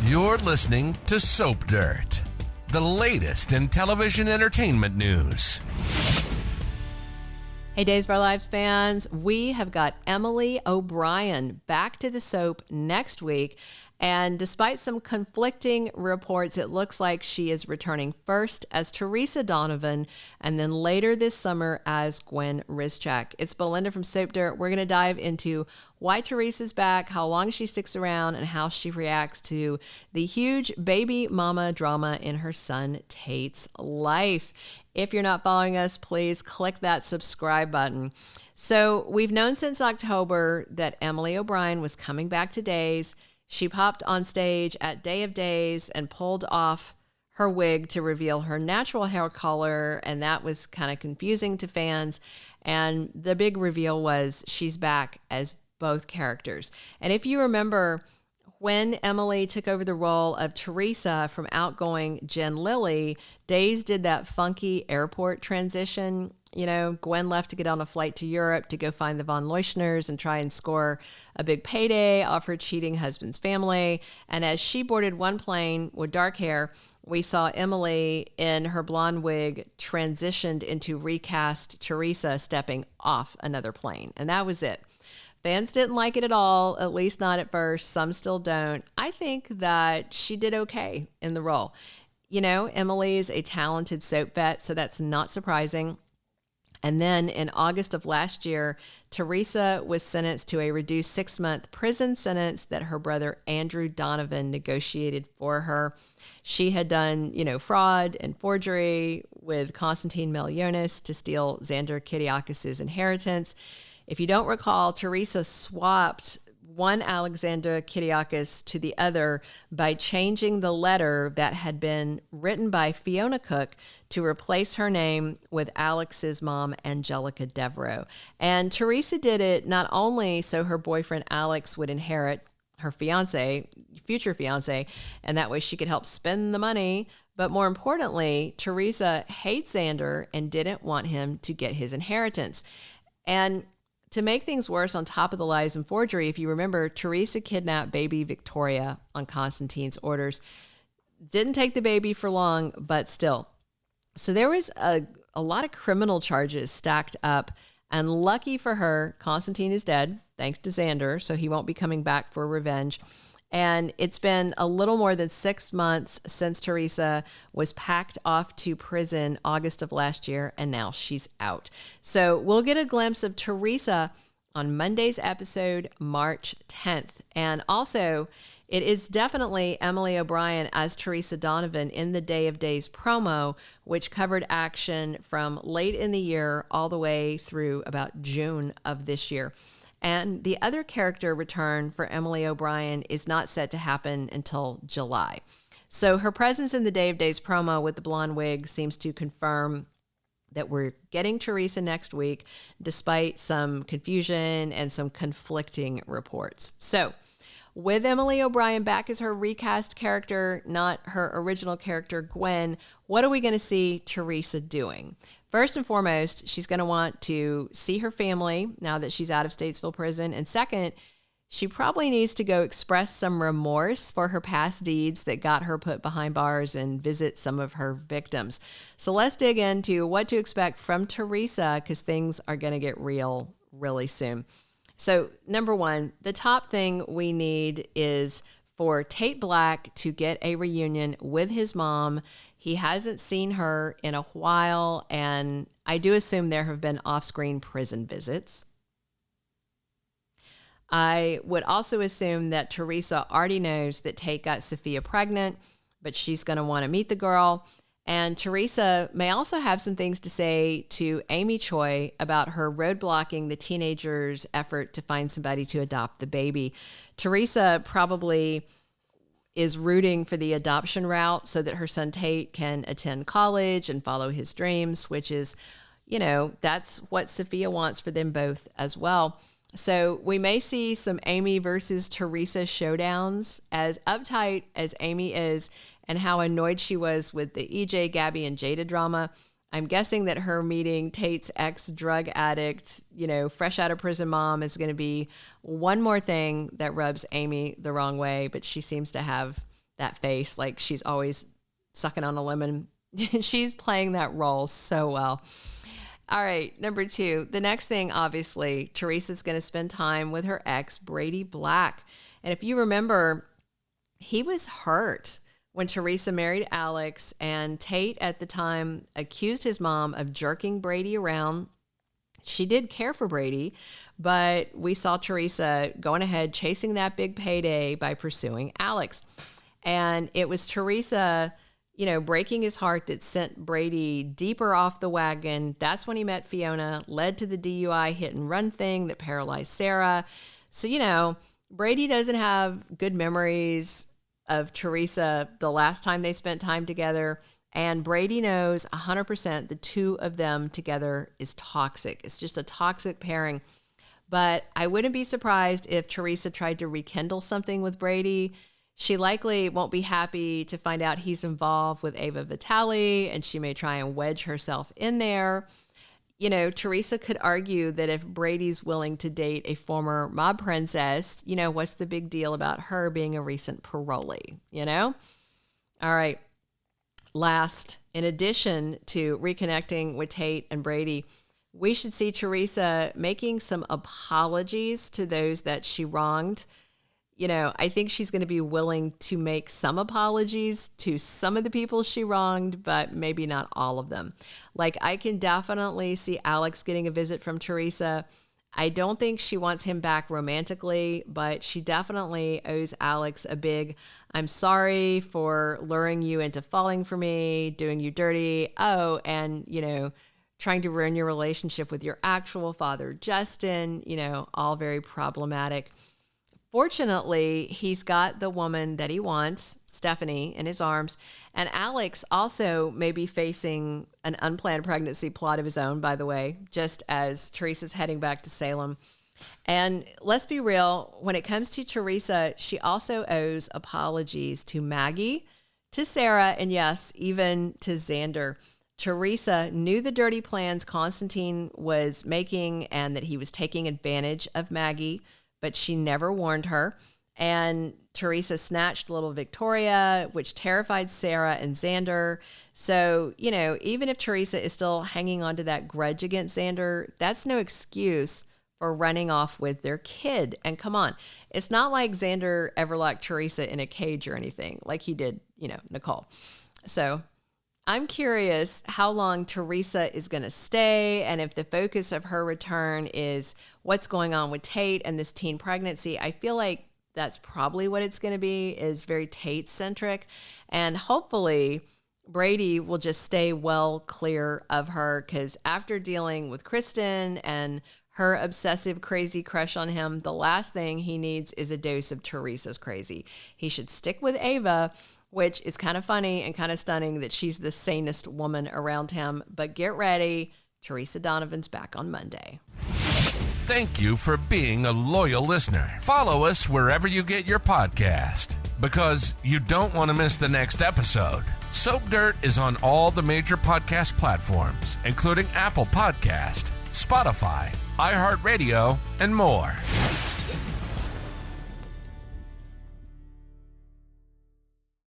You're listening to Soap Dirt, the latest in television entertainment news. Hey, Days of Our Lives fans, we have got Emily O'Brien back to the soap next week. And despite some conflicting reports, it looks like she is returning first as Theresa Donovan and then later this summer as Gwen Rizczech. It's Belinda from Soap Dirt. We're going to dive into why Theresa's back, how long she sticks around, and how she reacts to the huge baby mama drama in her son Tate's life. If you're not following us, please click that subscribe button. So we've known since October that Emily O'Brien was coming back to Days. She popped on stage at Day of Days and pulled off her wig to reveal her natural hair color, and that was kind of confusing to fans. And the big reveal was she's back as both characters. And if you remember, when Emily took over the role of Teresa from outgoing Jen Lilly, Days did that funky airport transition. You know, Gwen left to get on a flight to Europe to go find the von Leuschners and try and score a big payday off her cheating husband's family. And as she boarded one plane with dark hair, we saw Emily in her blonde wig transitioned into recast Teresa stepping off another plane. And that was it. Fans didn't like it at all, at least not at first. Some still don't. I think that she did okay in the role. You know, Emily is a talented soap vet, so that's not surprising. And then in August of last year, Teresa was sentenced to a reduced 6-month prison sentence that her brother Andrew Donovan negotiated for her. She had done, fraud and forgery with Konstantin Meleounis to steal Xander Kyriakis' inheritance. If you don't recall, Teresa swapped one Alexander Kyriakis to the other by changing the letter that had been written by Fiona Cook to replace her name with Alex's mom, Angelica Devereaux. And Teresa did it not only so her boyfriend Alex would inherit her future fiance, and that way she could help spend the money, but more importantly, Teresa hates Xander and didn't want him to get his inheritance. And to make things worse, on top of the lies and forgery, if you remember, Teresa kidnapped baby Victoria on Konstantin's orders. Didn't take the baby for long, but still. So there was a lot of criminal charges stacked up, and lucky for her, Konstantin is dead, thanks to Xander, so he won't be coming back for revenge. And it's been a little more than 6 months since Teresa was packed off to prison August of last year, and now she's out. So we'll get a glimpse of Teresa on Monday's episode, March 10th. And also, it is definitely Emily O'Brien as Theresa Donovan in the Day of Days promo, which covered action from late in the year all the way through about June of this year. And the other character return for Emily O'Brien is not set to happen until July. So her presence in the Day of Days promo with the blonde wig seems to confirm that we're getting Teresa next week, despite some confusion and some conflicting reports. So with Emily O'Brien back as her recast character, not her original character, Gwen, what are we going to see Teresa doing? First and foremost, she's going to want to see her family now that she's out of Statesville prison. And second, she probably needs to go express some remorse for her past deeds that got her put behind bars and visit some of her victims. So let's dig into what to expect from Teresa, because things are going to get real really soon. So number one, the top thing we need is for Tate Black to get a reunion with his mom. He hasn't seen her in a while, and I do assume there have been off-screen prison visits. I would also assume that Teresa already knows that Tate got Sophia pregnant, but she's going to want to meet the girl. And Teresa may also have some things to say to Amy Choi about her roadblocking the teenager's effort to find somebody to adopt the baby. Teresa probably is rooting for the adoption route so that her son Tate can attend college and follow his dreams, which is, that's what Sophia wants for them both as well. So we may see some Amy versus Teresa showdowns. As uptight as Amy is and how annoyed she was with the EJ, Gabby, and Jada drama, I'm guessing that her meeting Tate's ex-drug addict, fresh out of prison mom is going to be one more thing that rubs Amy the wrong way, but she seems to have that face, like she's always sucking on a lemon. She's playing that role so well. All right, number 2. The next thing, obviously, Teresa's going to spend time with her ex, Brady Black. And if you remember, he was hurt when Teresa married Alex, and Tate at the time accused his mom of jerking Brady around. She did care for Brady, but we saw Teresa going ahead chasing that big payday by pursuing Alex. And it was Teresa, breaking his heart that sent Brady deeper off the wagon. That's when he met Fiona, led to the DUI hit and run thing that paralyzed Sarah. So, Brady doesn't have good memories of Teresa the last time they spent time together. And Brady knows 100% the two of them together is toxic. It's just a toxic pairing. But I wouldn't be surprised if Teresa tried to rekindle something with Brady. She likely won't be happy to find out he's involved with Ava Vitale, and she may try and wedge herself in there. Teresa could argue that if Brady's willing to date a former mob princess, what's the big deal about her being a recent parolee, All right. Last, in addition to reconnecting with Tate and Brady, we should see Teresa making some apologies to those that she wronged. I think she's going to be willing to make some apologies to some of the people she wronged, but maybe not all of them. Like, I can definitely see Alex getting a visit from Teresa. I don't think she wants him back romantically, but she definitely owes Alex a big, I'm sorry for luring you into falling for me, doing you dirty. Oh, and, trying to ruin your relationship with your actual father, Justin, all very problematic. Fortunately, he's got the woman that he wants, Stephanie, in his arms. And Alex also may be facing an unplanned pregnancy plot of his own, by the way, just as Teresa's heading back to Salem. And let's be real, when it comes to Teresa, she also owes apologies to Maggie, to Sarah, and yes, even to Xander. Teresa knew the dirty plans Konstantin was making and that he was taking advantage of Maggie, but she never warned her. And Teresa snatched little Victoria, which terrified Sarah and Xander. So, even if Teresa is still hanging on to that grudge against Xander, that's no excuse for running off with their kid. And come on, it's not like Xander ever locked Teresa in a cage or anything like he did, Nicole. So I'm curious how long Teresa is going to stay, and if the focus of her return is what's going on with Tate and this teen pregnancy. I feel like that's probably what it's going to be, is very Tate-centric. And hopefully Brady will just stay well clear of her, because after dealing with Kristen and her obsessive, crazy crush on him, the last thing he needs is a dose of Teresa's crazy. He should stick with Ava, which is kind of funny and kind of stunning that she's the sanest woman around him. But get ready, Theresa Donovan's back on Monday. Thank you for being a loyal listener. Follow us wherever you get your podcast, because you don't want to miss the next episode. Soap Dirt is on all the major podcast platforms, including Apple Podcast, Spotify, iHeartRadio, and more.